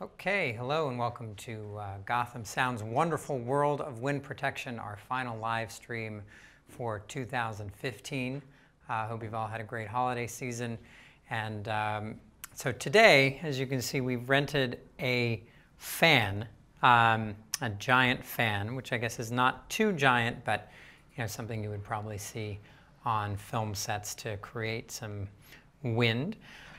Okay, hello and welcome to Gotham Sound's wonderful world of wind protection, our final live stream for 2015. I hope you've all had a great holiday season. And so today, as you can see, we've rented a fan, a giant fan, which I guess is not too giant, but something you would probably see on film sets to create some wind.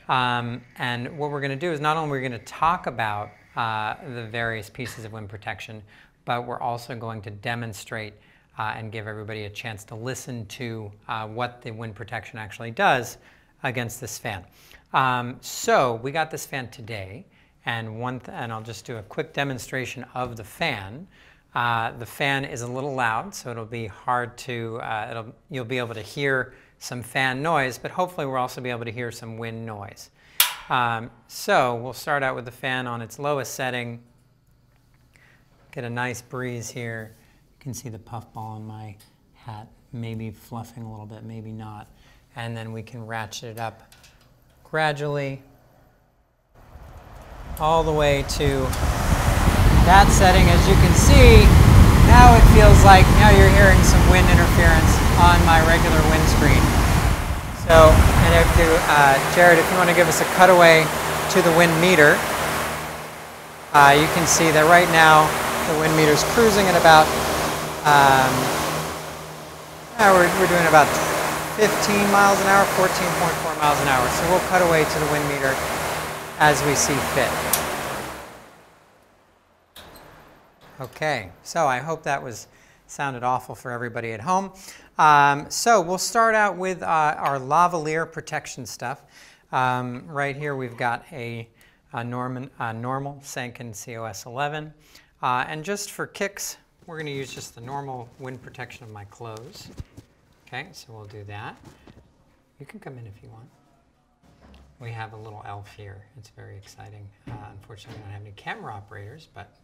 And what we're going to do is not only we're going to talk about the various pieces of wind protection, but we're also going to demonstrate and give everybody a chance to listen to what the wind protection actually does against this fan. So we got this fan today, and I'll just do a quick demonstration of the fan. The fan is a little loud, so it'll be hard to, you'll be able to hear some fan noise, but hopefully we'll also be able to hear some wind noise. So we'll start out with the fan on its lowest setting. Get a nice breeze here. You can see the puffball on my hat, maybe fluffing a little bit, maybe not. And then we can ratchet it up gradually all the way to that setting. As you can see, now it feels like you're hearing some wind interference on my regular windscreen. So, and Jared, if you want to give us a cutaway to the wind meter, you can see that right now the wind meter's cruising at about, we're doing about 15 miles an hour, 14.4 miles an hour. So we'll cut away to the wind meter as we see fit. Okay, so I hope that sounded awful for everybody at home. So we'll start out with our lavalier protection stuff. Right here we've got a normal Sanken COS11. And just for kicks, we're going to use just the normal wind protection of my clothes. Okay, so we'll do that. You can come in if you want. We have a little elf here. It's very exciting. Unfortunately, we don't have any camera operators, but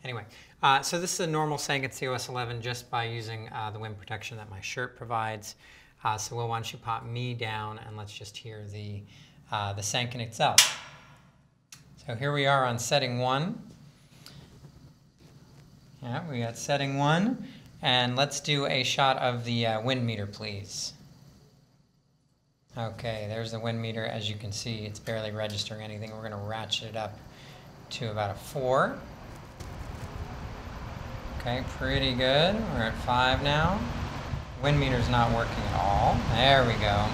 anyway, so this is a normal Sanken COS11 just by using the wind protection that my shirt provides. So why don't you pop me down and let's just hear the Sanken itself. So here we are on setting 1. Yeah, we got setting 1. And let's do a shot of the wind meter, please. Okay, there's the wind meter. As you can see, it's barely registering anything. We're going to ratchet it up to about a 4. Okay, pretty good. We're at 5 now. Wind meter's not working at all. There we go.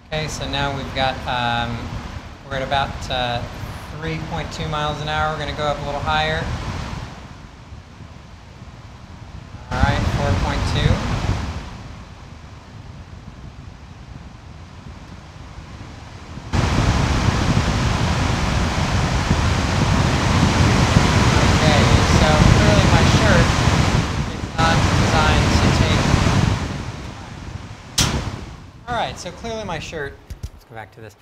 Okay, so now we've got, we're at about 3.2 miles an hour. We're going to go up a little higher. All right, 4.2. So clearly my shirt, let's go back to this,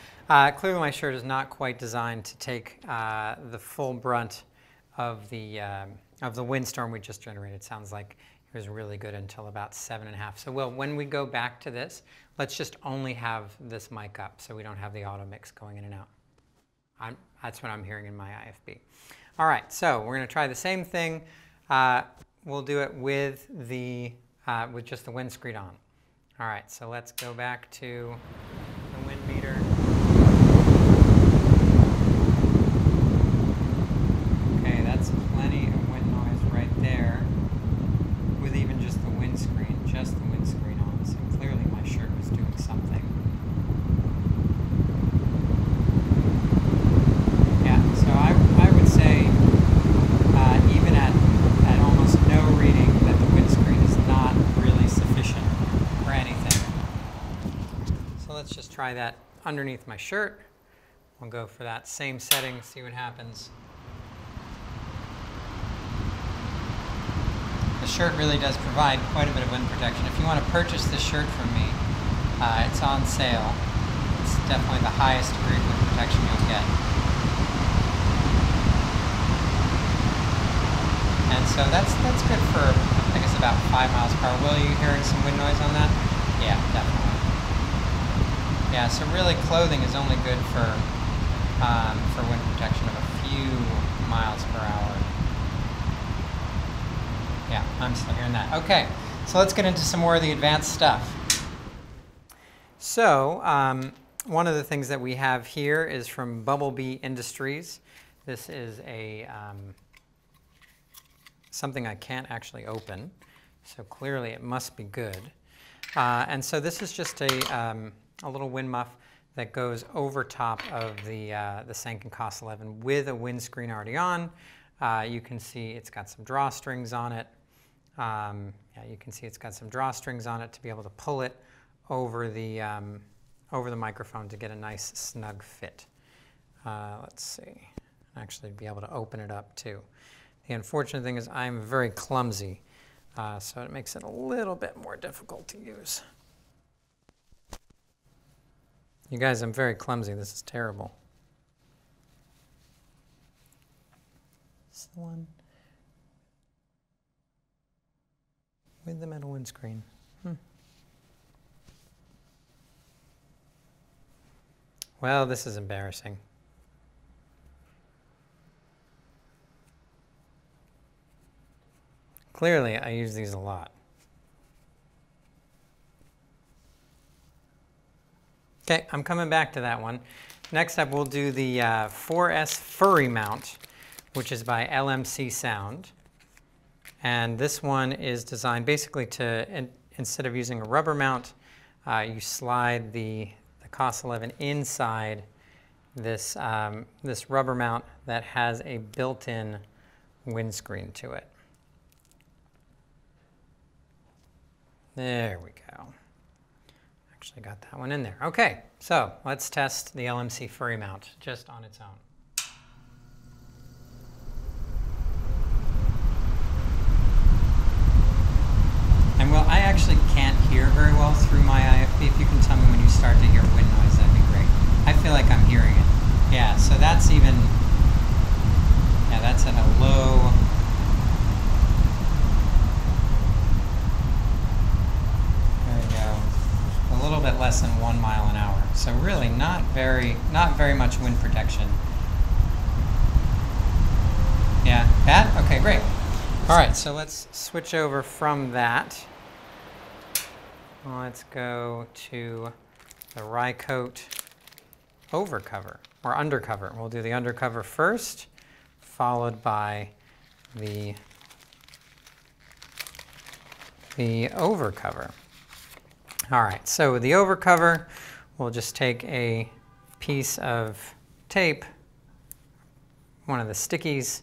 clearly my shirt is not quite designed to take the full brunt of the windstorm we just generated. It sounds like it was really good until about 7.5. So when we go back to this, let's just only have this mic up so we don't have the auto mix going in and out. That's what I'm hearing in my IFB. All right, so we're going to try the same thing. We'll do it with just the windscreen on. All right, so let's go back to the wind meter. Okay, that's plenty of wind noise right there with even just the windscreen on. So clearly my shirt was doing something. Yeah, so I would say even at almost no reading that the windscreen is not really sufficient for anything. So let's just try that underneath my shirt. We'll go for that same setting, see what happens. The shirt really does provide quite a bit of wind protection. If you want to purchase this shirt from me, it's on sale. It's definitely the highest degree of wind protection you'll get. And so that's good for, I guess, about 5 miles per hour. Will, you hearing some wind noise on that? Yeah, definitely. Yeah, so really clothing is only good for for wind protection of a few miles per hour. Yeah, I'm still hearing that. Okay, so let's get into some more of the advanced stuff. So, one of the things that we have here is from Bubblebee Industries. This is a something I can't actually open, so clearly it must be good. And so this is just a little wind muff that goes over top of the Senk Mkh 11 with a windscreen already on. You can see it's got some drawstrings on it. Yeah, you can see it's got some drawstrings on it to be able to pull it over the microphone to get a nice snug fit. Let's see, actually be able to open it up too. The unfortunate thing is I'm very clumsy, so it makes it a little bit more difficult to use. You guys, I'm very clumsy. This is terrible. This is the one with the metal windscreen. Well, this is embarrassing. Clearly, I use these a lot. Okay, I'm coming back to that one. Next up, we'll do the 4S Furry Mount, which is by LMC Sound. And this one is designed basically to, instead of using a rubber mount, you slide the Mkh 11 inside this, this rubber mount that has a built-in windscreen to it. There we go. Actually got that one in there. Okay, so let's test the LMC Furry Mount just on its own. And well, I actually can't hear very well through my IFB. If you can tell me when you start to hear wind noise, that'd be great. I feel like I'm hearing it. Yeah, so that's even, yeah, that's at a low. There we go. A little bit less than 1 mile an hour. So really not very much wind protection. Yeah, bad? Okay, great. All right, so let's switch over from that. Let's go to the Rycote overcover, or undercover. We'll do the undercover first, followed by the overcover. All right, so with the overcover, we'll just take a piece of tape, one of the stickies,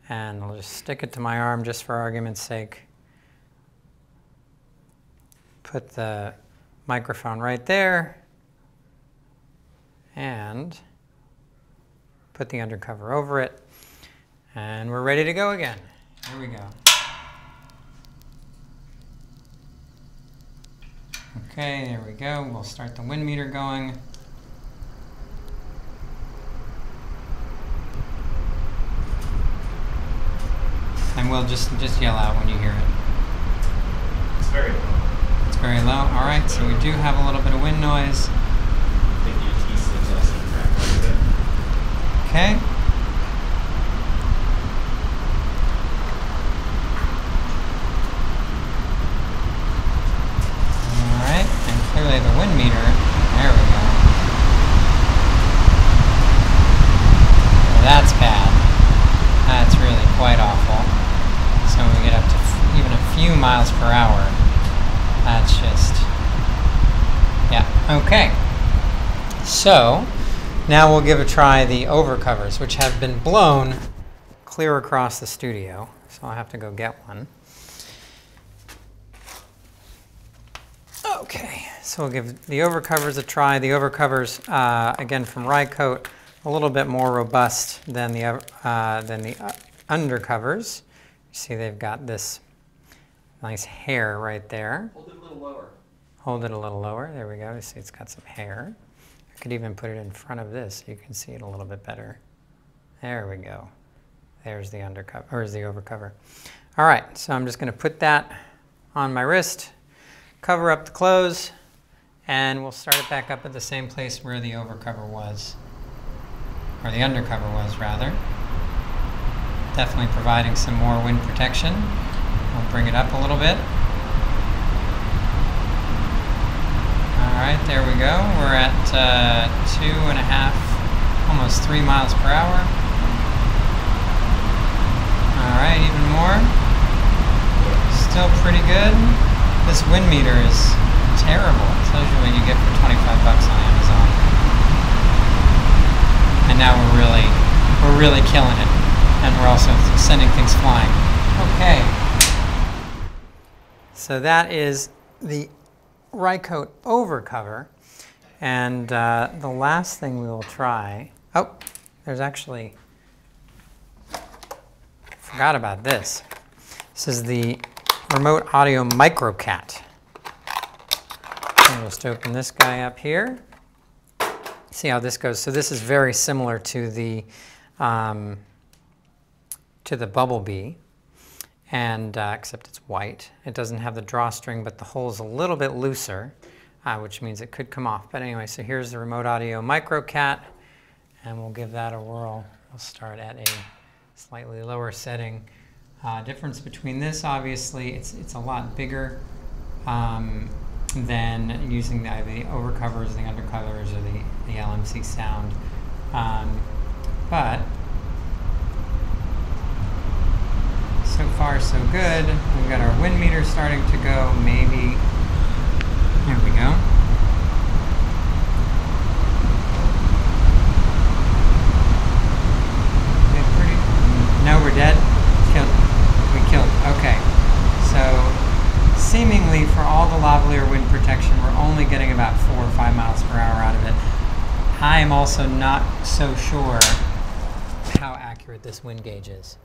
and I'll just stick it to my arm just for argument's sake. Put the microphone right there and put the undercover over it. And we're ready to go again. Here we go. Okay, there we go. We'll start the wind meter going. And we'll just yell out when you hear it. It's very low. It's very low. All right, so we do have a little bit of wind noise. I think your T is also cracked a little bit. Okay. All right, and clearly the wind meter, there we go. Well, that's bad. That's really quite awful. So when we get up to even a few miles per hour, that's just, yeah, okay. So now we'll give a try the overcovers, which have been blown clear across the studio. So I'll have to go get one. Okay, so we'll give the overcovers a try. The overcovers, again from Rycote, a little bit more robust than the undercovers. You see they've got this nice hair right there. Hold it a little lower. Hold it a little lower. There we go. You see it's got some hair. I could even put it in front of this so you can see it a little bit better. There we go. There's the undercover, or is the overcover. All right, so I'm just going to put that on my wrist, cover up the close, and we'll start it back up at the same place where the overcover was. or the undercover was rather. Definitely providing some more wind protection. I'll bring it up a little bit. Alright, there we go. We're at 2.5, almost 3 miles per hour. Alright, even more. Still pretty good. This wind meter is terrible. It tells you what you get for 25 bucks on Amazon. And now we're really killing it. And we're also sending things flying. Okay. So that is the Rycote overcover. And the last thing we will try, oh, there's actually, forgot about this. This is the remote audio Mkh. I'll just open this guy up here. See how this goes. So this is very similar to the Bubblebee, and except it's white. It doesn't have the drawstring, but the hole's a little bit looser, which means it could come off. But anyway, so here's the remote audio Mkh, and we'll give that a whirl. We'll start at a slightly lower setting. Difference between this, obviously, it's a lot bigger than using either the overcovers, the undercovers, or the LMC sound. But so far, so good. We've got our wind meter starting to go, maybe. There we go. Okay, pretty. No, we're dead. We killed. Okay. So, seemingly for all the lavalier wind protection, we're only getting about 4 or 5 miles per hour out of it. I am also not so sure how accurate this wind gauge is.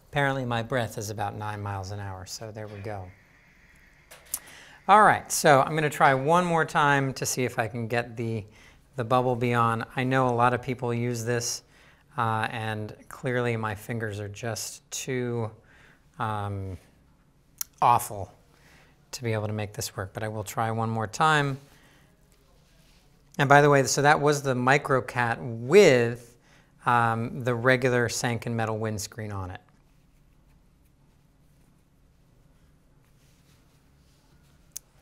Apparently my breath is about 9 miles an hour, so there we go. All right, so I'm going to try one more time to see if I can get the Bubblebee on. I know a lot of people use this, and clearly my fingers are just too awful to be able to make this work, but I will try one more time. And by the way, so that was the Mkh with the regular Sanken metal windscreen on it.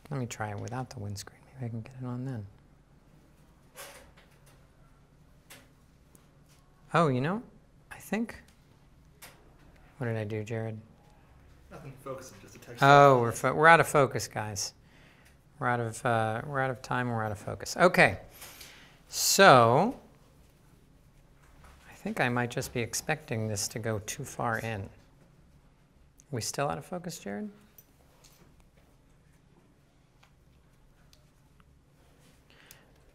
Let me try it without the windscreen. Maybe I can get it on then. Oh, you know, I think. What did I do, Jared? Nothing focusing, just a text. Oh, we're out of focus, guys. We're out of time. We're out of focus. Okay, so I think I might just be expecting this to go too far in. Are we still out of focus, Jared?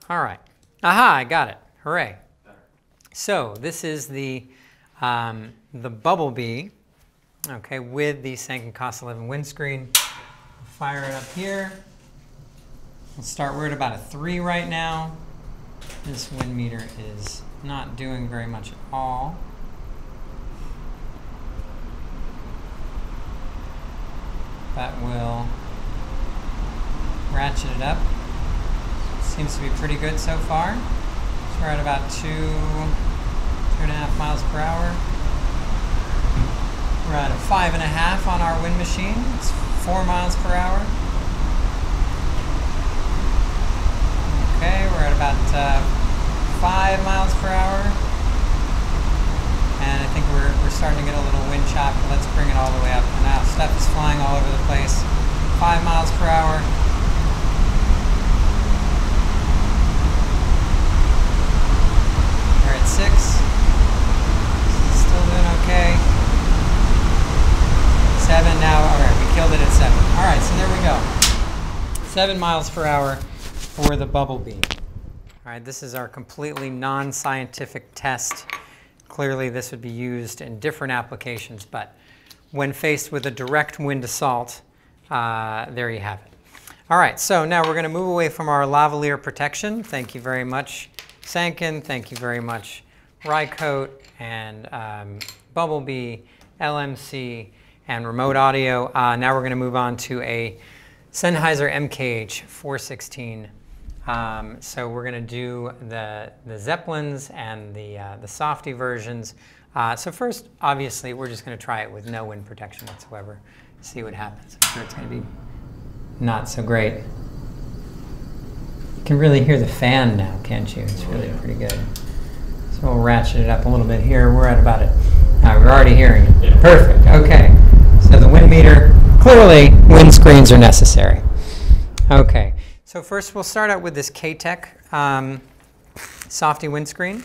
All right. Aha! I got it. Hooray! So this is the Bubblebee, okay, with the Sanken Cost 11 windscreen. We'll fire it up here. We'll start. We're at about a 3 right now. This wind meter is not doing very much at all. But we'll ratchet it up. Seems to be pretty good so far. So we're at about 2.5 miles per hour. We're at a 5.5 on our wind machine. It's 4 miles per hour. Okay, we're at about 5 miles per hour. And I think we're starting to get a little wind chop. Let's bring it all the way up. And now stuff is flying all over the place. 5 miles per hour. We're at 6. Still doing okay. 7 now. All right, we killed it at 7. All right, so there we go. 7 miles per hour for the Bubblebee. All right, this is our completely non-scientific test. Clearly, this would be used in different applications, but when faced with a direct wind assault, there you have it. All right, so now we're going to move away from our lavalier protection. Thank you very much, Sanken. Thank you very much, Rycote, and Bubblebee, LMC, and remote audio. Now we're going to move on to a Sennheiser Mkh 416 So we're going to do the zeppelins and the Softy versions. So first, obviously, we're just going to try it with no wind protection whatsoever. See what happens. I'm sure it's going to be not so great. You can really hear the fan now, can't you? It's really pretty good. So we'll ratchet it up a little bit here. We're at about it. We're already hearing it. Yeah. Perfect. Okay. So the wind meter, clearly windscreens are necessary. Okay. So first we'll start out with this K-Tek Softy windscreen.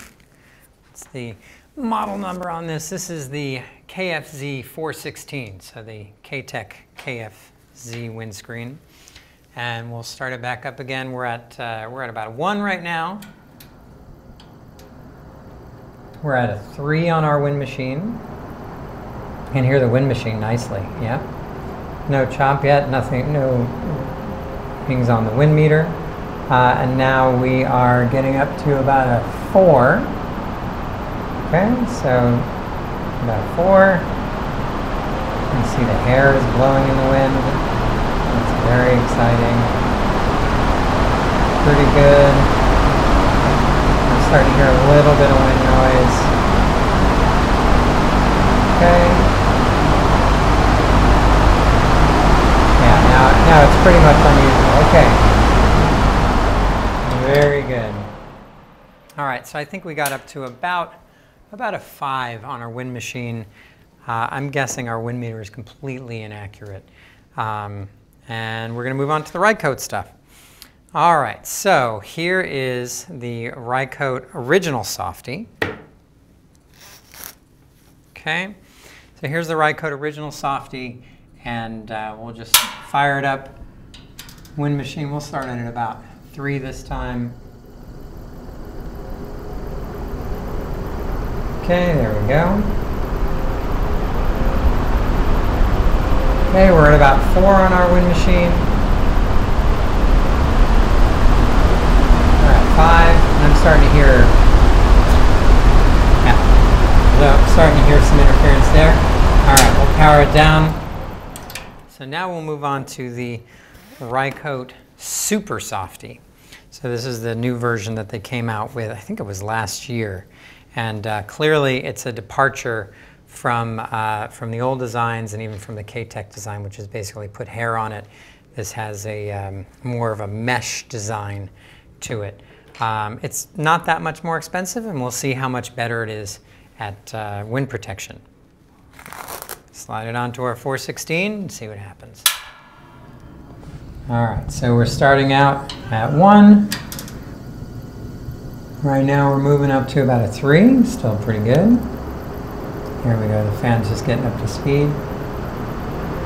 It's the model number on this. This is the KFZ 416, so the K-Tek KFZ windscreen. And we'll start it back up again. We're at about a 1 right now. We're at a 3 on our wind machine. You can hear the wind machine nicely. Yeah. No chop yet. Nothing. No things on the wind meter. And now we are getting up to about a 4. Okay, so about 4. You can see the hair is blowing in the wind. It's very exciting. Pretty good. I'm starting to hear a little bit of wind noise. Okay. Yeah, now it's pretty much unusual. Okay. Very good. All right, so I think we got up to about a 5 on our wind machine. I'm guessing our wind meter is completely inaccurate. And we're going to move on to the Rycote stuff. All right, so here is the Rycote original Softy. Okay, so here's the Rycote original Softy, and we'll just fire it up. Wind machine, we'll start it at about 3 this time. Okay, there we go. Okay, we're at about 4 on our wind machine. We're at 5, and I'm starting to hear, so I'm starting to hear some interference there. All right, we'll power it down. So now we'll move on to the Rycote Super Softy. So this is the new version that they came out with, I think it was last year. And clearly it's a departure from the old designs and even from the K-Tek design, which is basically put hair on it. This has a more of a mesh design to it. It's not that much more expensive, and we'll see how much better it is at wind protection. Slide it onto our 416 and see what happens. All right, so we're starting out at 1. Right now we're moving up to about a 3, still pretty good. Here we go, the fan's just getting up to speed.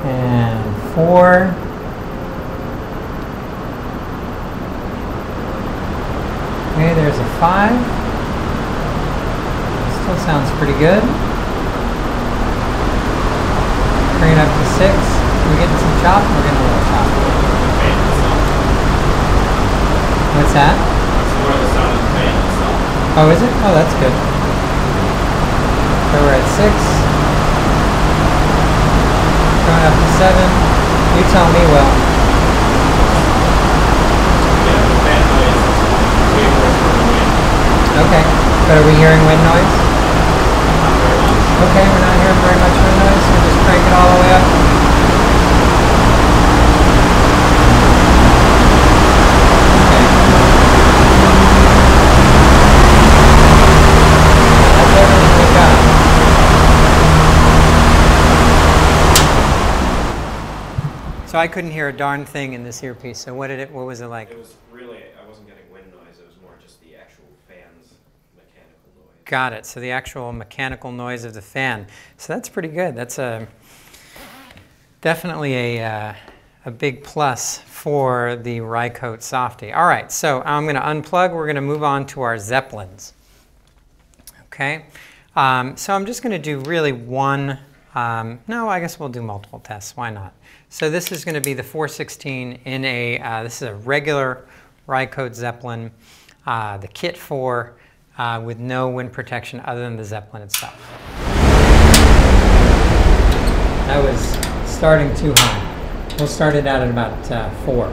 And 4. Okay, there's a 5. Still sounds pretty good. Bring it up to 6. We're getting some chop, we're getting a little chop. What's that? It's more the sound of the fan itself. Oh, is it? Oh, that's good. So we're at 6. Going up to 7. You tell me, Will. Yeah, the fan noise is way worse than the wind. Okay. But are we hearing wind noise? Not very much. Okay, we're not hearing very much wind noise. We'll just crank it all the way up. So I couldn't hear a darn thing in this earpiece. So what was it like? It was really, I wasn't getting wind noise. It was more just the actual fan's mechanical noise. Got it. So the actual mechanical noise of the fan. So that's pretty good. That's definitely a big plus for the Rycote Softy. All right. So I'm going to unplug. We're going to move on to our zeppelins. Okay. So I'm just going to do really one. No, I guess we'll do multiple tests. Why not? So this is going to be the 416 in a, this is a regular Rycote Zeppelin, the Kit 4 with no wind protection other than the Zeppelin itself. That was starting too high. We'll start it out at about 4.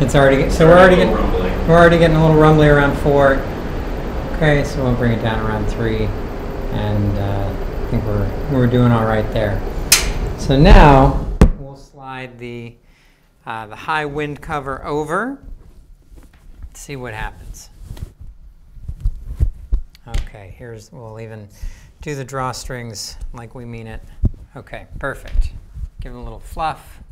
It's already, so we're already getting a little rumbly around 4. Okay, so we'll bring it down around 3, and I think we're doing all right there. So now we'll slide the high wind cover over. See what happens. Okay, we'll even do the drawstrings like we mean it. Okay, perfect. Give it a little fluff.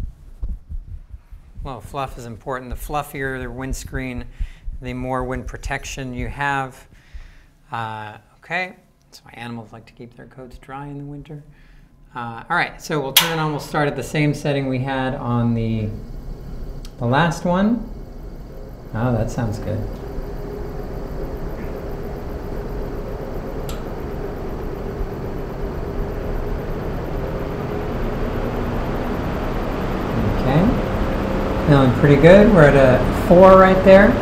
Well, fluff is important. The fluffier the windscreen, the more wind protection you have. Okay, so my animals like to keep their coats dry in the winter. All right, so we'll turn on. We'll start at the same setting we had on the last one. Oh, that sounds good. Feeling pretty good. We're at a 4 right there. And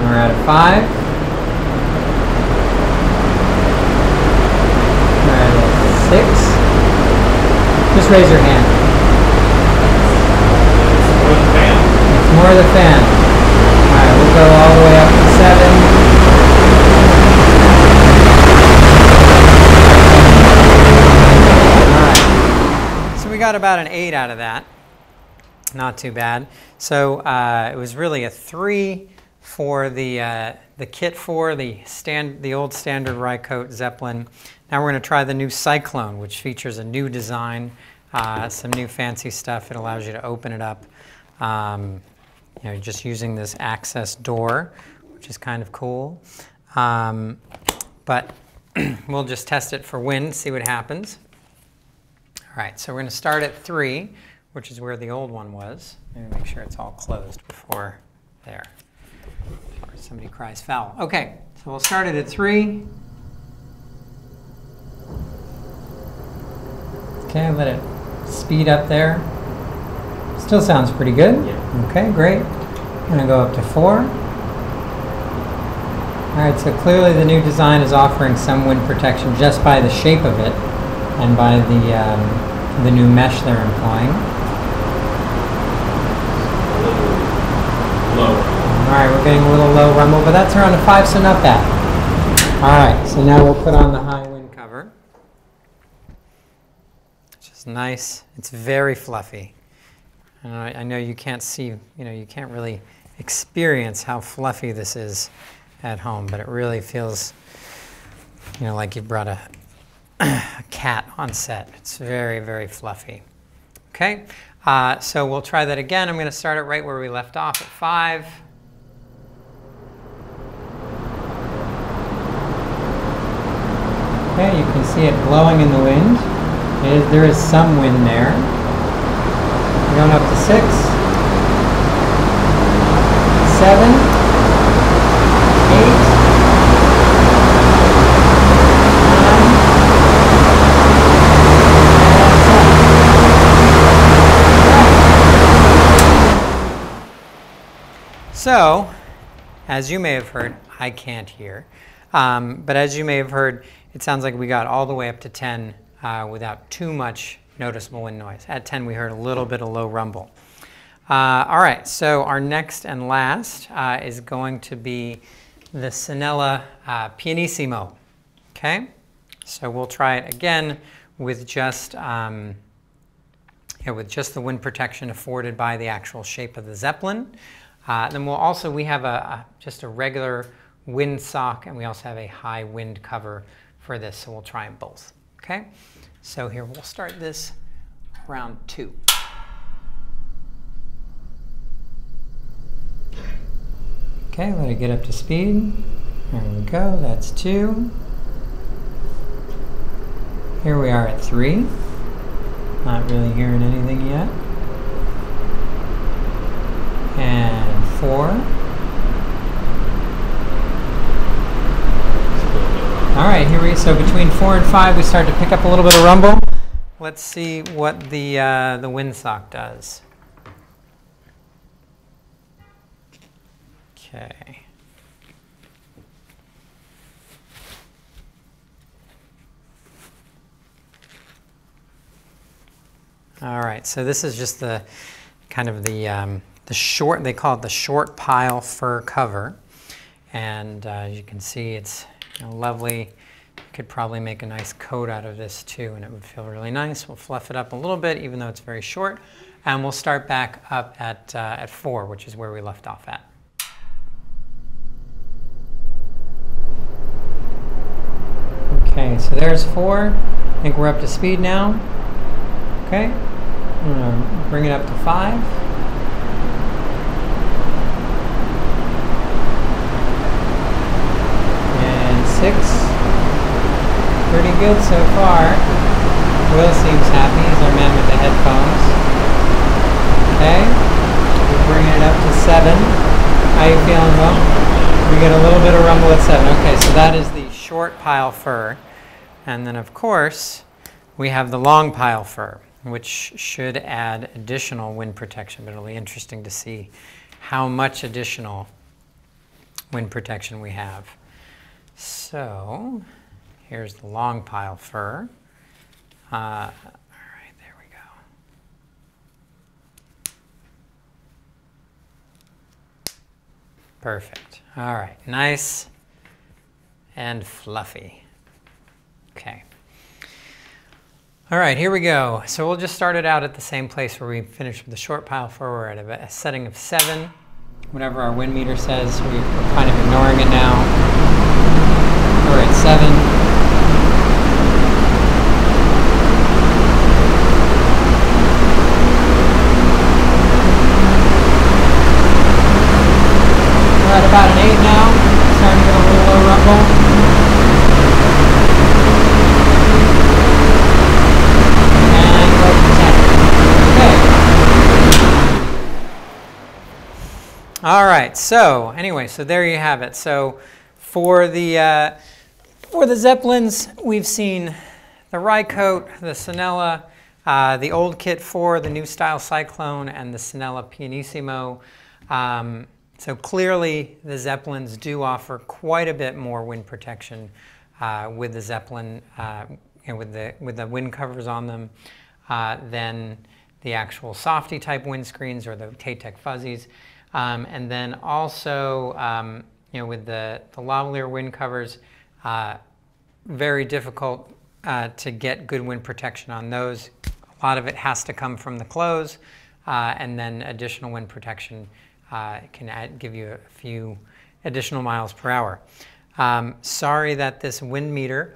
we're at a 5. We're at a 6. Just raise your hand. It's more the fan. All right, we'll go all the way up to 7. We got about an 8 out of that. Not too bad. So it was really a 3 for the kit 4, the old standard Rycote Zeppelin. Now we're going to try the new Cyclone, which features a new design, some new fancy stuff. It allows you to open it up, just using this access door, which is kind of cool. But we'll just test it for wind, see what happens. All right, so we're going to start at 3, which is where the old one was. Maybe make sure it's all closed before there. Or somebody cries foul. Okay, so we'll start it at 3. Okay, let it speed up there. Still sounds pretty good. Yeah. Okay, great. I'm going to go up to 4. All right, so clearly the new design is offering some wind protection just by the shape of it and by the new mesh they're employing. A little low. All right, we're getting a little low rumble, but that's around a 5, so not bad. All right, so now we'll put on the high wind cover. Which is nice. It's very fluffy. I know you can't see, you can't really experience how fluffy this is at home, but it really feels, like you brought a cat on set. It's very, very fluffy. Okay, so we'll try that again. I'm going to start it right where we left off at 5. Okay, you can see it blowing in the wind. There is some wind there. Going up to 6, 7, 8. So, as you may have heard, I can't hear, but as you may have heard, it sounds like we got all the way up to 10 without too much noticeable wind noise. At 10, we heard a little bit of low rumble. All right, so our next and last is going to be the Cinela Pianissimo. Okay, so we'll try it again with just the wind protection afforded by the actual shape of the Zeppelin. Then we have just a regular wind sock, and we also have a high wind cover for this, so we'll try them both. Okay, so here we'll start this round 2. Okay, let it get up to speed. There we go, that's 2. Here we are at 3. Not really hearing anything yet. And 4. All right, so between 4 and 5, we start to pick up a little bit of rumble. Let's see what the windsock does. Okay. All right, so this is just the kind of the short, they call it the short pile fur cover. And as you can see, it's lovely. You could probably make a nice coat out of this too, and it would feel really nice. We'll fluff it up a little bit, even though it's very short. And we'll start back up at 4, which is where we left off at. Okay, so there's 4. I think we're up to speed now. Okay, I'm gonna bring it up to 5. And 6. Pretty good so far. Will seems happy. He's our man with the headphones. Okay, we're bringing it up to 7. How you feeling, Will? We get a little bit of rumble at 7. Okay, so that is the short pile fur. And then, of course, we have the long pile fur, which should add additional wind protection. But it'll be interesting to see how much additional wind protection we have. So here's the long pile fur. All right, there we go. Perfect. All right, nice and fluffy. Okay. All right, here we go. So we'll just start it out at the same place where we finished with the short pile fur. We're at a setting of 7. Whatever our wind meter says, we're kind of ignoring it now. We're at 7. We're at about an 8 now, starting to get a little low rumble. And we're up to 10. Okay. All right, so anyway, so there you have it. So for the zeppelins, we've seen the Rycote, the Cinela, the old Kit 4, the new style Cyclone, and the Cinela Pianissimo. So clearly, the Zeppelins do offer quite a bit more wind protection with the Zeppelin, with the wind covers on them, than the actual Softy type windscreens or the K-Tek fuzzies. And then also, with the lavalier wind covers, very difficult to get good wind protection on those. A lot of it has to come from the clothes, and then additional wind protection can give you a few additional miles per hour. Sorry that this wind meter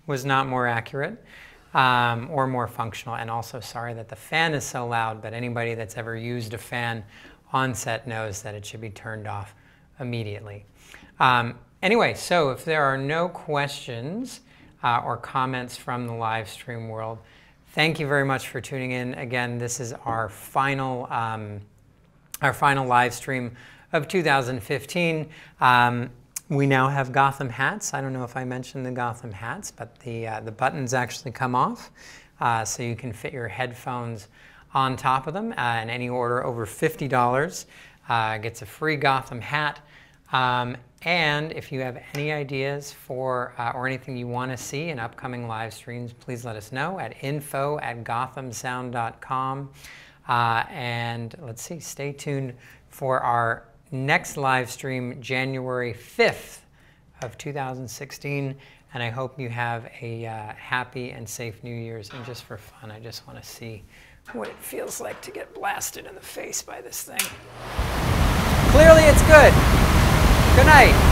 was not more accurate or more functional, and also sorry that the fan is so loud, but anybody that's ever used a fan on set knows that it should be turned off immediately. Anyway, so if there are no questions or comments from the live stream world, thank you very much for tuning in. Again, this is our final live stream of 2015. We now have Gotham hats. I don't know if I mentioned the Gotham hats, but the buttons actually come off, so you can fit your headphones on top of them. And any order over $50 gets a free Gotham hat. And if you have any ideas for or anything you want to see in upcoming live streams, please let us know at info@gothamsound.com. And let's see, stay tuned for our next live stream, January 5th of 2016. And I hope you have a happy and safe New Year's. And just for fun, I just want to see what it feels like to get blasted in the face by this thing. Clearly it's good. Good night.